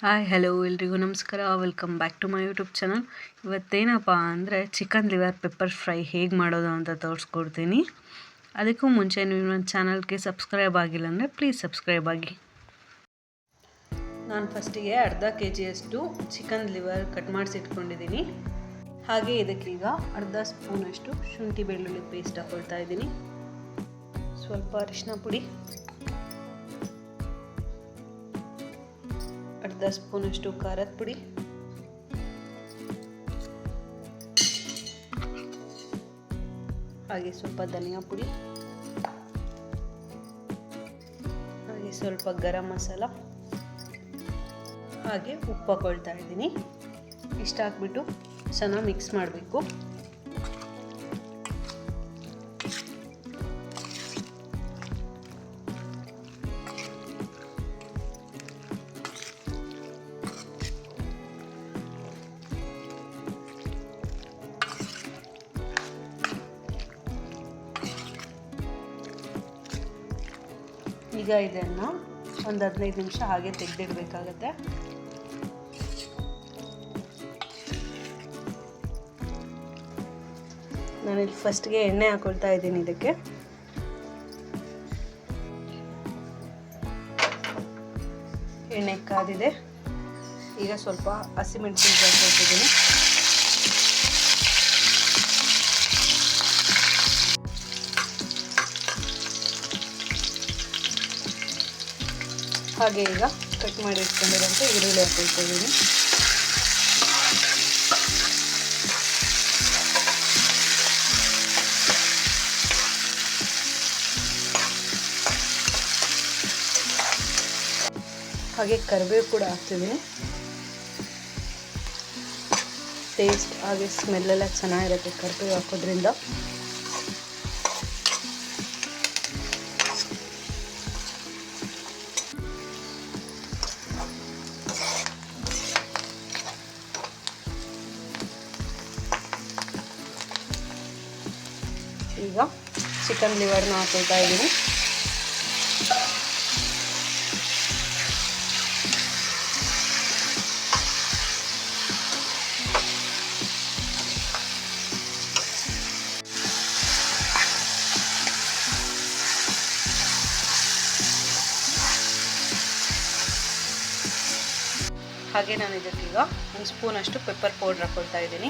Hi hello ಎಲ್ರಿಗೂ ನಮಸ್ಕಾರ. Welcome back to my YouTube channel. ಇವತ್ತೇನಪ್ಪ ಅಂದರೆ ಚಿಕನ್ ಲಿವರ್ ಪೆಪ್ಪರ್ ಫ್ರೈ ಹೇಗೆ ಮಾಡೋದು ಅಂತ ತೋರಿಸ್ಕೊಡ್ತೀನಿ. ಅದಕ್ಕೂ ಮುಂಚೆ ನೀವು ನನ್ನ ಚಾನಲ್ಗೆ ಸಬ್ಸ್ಕ್ರೈಬ್ ಆಗಿಲ್ಲ ಅಂದರೆ ಪ್ಲೀಸ್ ಸಬ್ಸ್ಕ್ರೈಬ್ ಆಗಿ. ನಾನು ಫಸ್ಟಿಗೆ ಅರ್ಧ kg ಚಿಕನ್ ಲಿವರ್ ಕಟ್ ಮಾಡಿಸಿಟ್ಕೊಂಡಿದ್ದೀನಿ. ಹಾಗೆ ಇದಕ್ಕೀಗ ಅರ್ಧ ಸ್ಪೂನಷ್ಟು ಶುಂಠಿ ಬೆಳ್ಳುಳ್ಳಿ ಪೇಸ್ಟ್ ಹಾಕ್ಕೊಳ್ತಾ ಇದ್ದೀನಿ. ಸ್ವಲ್ಪ ಅರಿಶಿನ ಪುಡಿ, ಅರ್ಧ ಸ್ಪೂನಷ್ಟು ಖಾರದ ಪುಡಿ, ಹಾಗೆ ಸ್ವಲ್ಪ ಧನಿಯಾ ಪುಡಿ, ಹಾಗೆ ಸ್ವಲ್ಪ ಗರಂ ಮಸಾಲ, ಹಾಗೆ ಉಪ್ಪು ಹಾಕೊಳ್ತಾ ಇದ್ದೀನಿ. ಇಷ್ಟು ಹಾಕ್ಬಿಟ್ಟು ಚೆನ್ನಾಗಿ ಮಿಕ್ಸ್ ಮಾಡಬೇಕು. ಈಗ ಇದನ್ನು ಒಂದು 15 ನಿಮಿಷ ಹಾಗೆ ತೆಗೆದಿಡಬೇಕಾಗತ್ತೆ. ನಾನಿಲ್ಲಿ ಫಸ್ಟ್ಗೆ ಎಣ್ಣೆ ಹಾಕೊಳ್ತಾ ಇದ್ದೀನಿ. ಇದಕ್ಕೆ ಎಣ್ಣೆ ಕಾದಿದೆ. ಈಗ ಸ್ವಲ್ಪ ಹಸಿಮೆಣಸಿನಕಾಯಿ ಹಾಕ್ತಿದ್ದೀನಿ. ಹಾಗೆ ಈಗ ಕಟ್ ಮಾಡಿ ಇಟ್ಕೊಂಡಿರೋಂಥ ಈರುಳ್ಳಿ ಹಾಕ್ಕೊಳ್ತಾ ಇದ್ದೀನಿ. ಹಾಗೆ ಕರಿಬೇವು ಕೂಡ ಹಾಕ್ತಿದ್ದೀನಿ. ಟೇಸ್ಟ್ ಹಾಗೆ ಸ್ಮೆಲ್ಲೆಲ್ಲ ಚೆನ್ನಾಗಿರುತ್ತೆ ಕರಿಬೇವು ಹಾಕೋದ್ರಿಂದ. ಈಗ ಚಿಕನ್ ಲಿವರ್ನ ಹಾಕೊಳ್ತಾ ಇದ್ದೀನಿ. ಹಾಗೆ ನಾನು ಇದಕ್ಕೀಗ 1 ಸ್ಪೂನಷ್ಟು ಪೆಪ್ಪರ್ ಪೌಡ್ರ್ ಹಾಕೊಳ್ತಾ ಇದ್ದೀನಿ.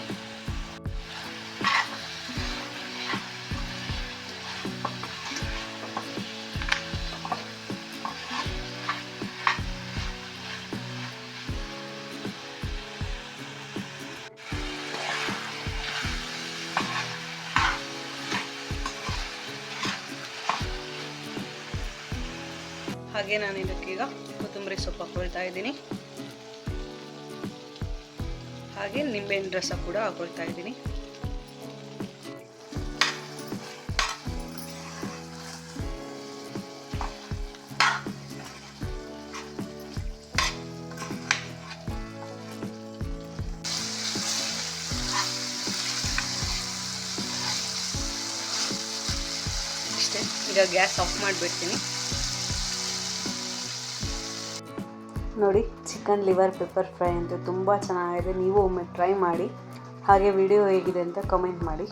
ಹಾಗೆ ನಾನು ಇದಕ್ಕೀಗ ಕೊತ್ತಂಬರಿ ಸೊಪ್ಪು ಹಾಕೊಳ್ತಾ ಇದ್ದೀನಿ. ಹಾಗೆ ನಿಂಬೆಹಣ್ಣು ರಸ ಕೂಡ ಹಾಕೊಳ್ತಾ ಇದ್ದೀನಿ. ಇಷ್ಟೇ. ಈಗ ಗ್ಯಾಸ್ ಆಫ್ ಮಾಡಿಬಿಡ್ತೀನಿ. ನೋಡಿ, ಚಿಕನ್ ಲಿವರ್ ಪೆಪ್ಪರ್ ಫ್ರೈ ಅಂತೂ ತುಂಬ ಚೆನ್ನಾಗಿದೆ. ನೀವು ಒಮ್ಮೆ ಟ್ರೈ ಮಾಡಿ. ಹಾಗೆ ವಿಡಿಯೋ ಹೇಗಿದೆ ಅಂತ ಕಮೆಂಟ್ ಮಾಡಿ.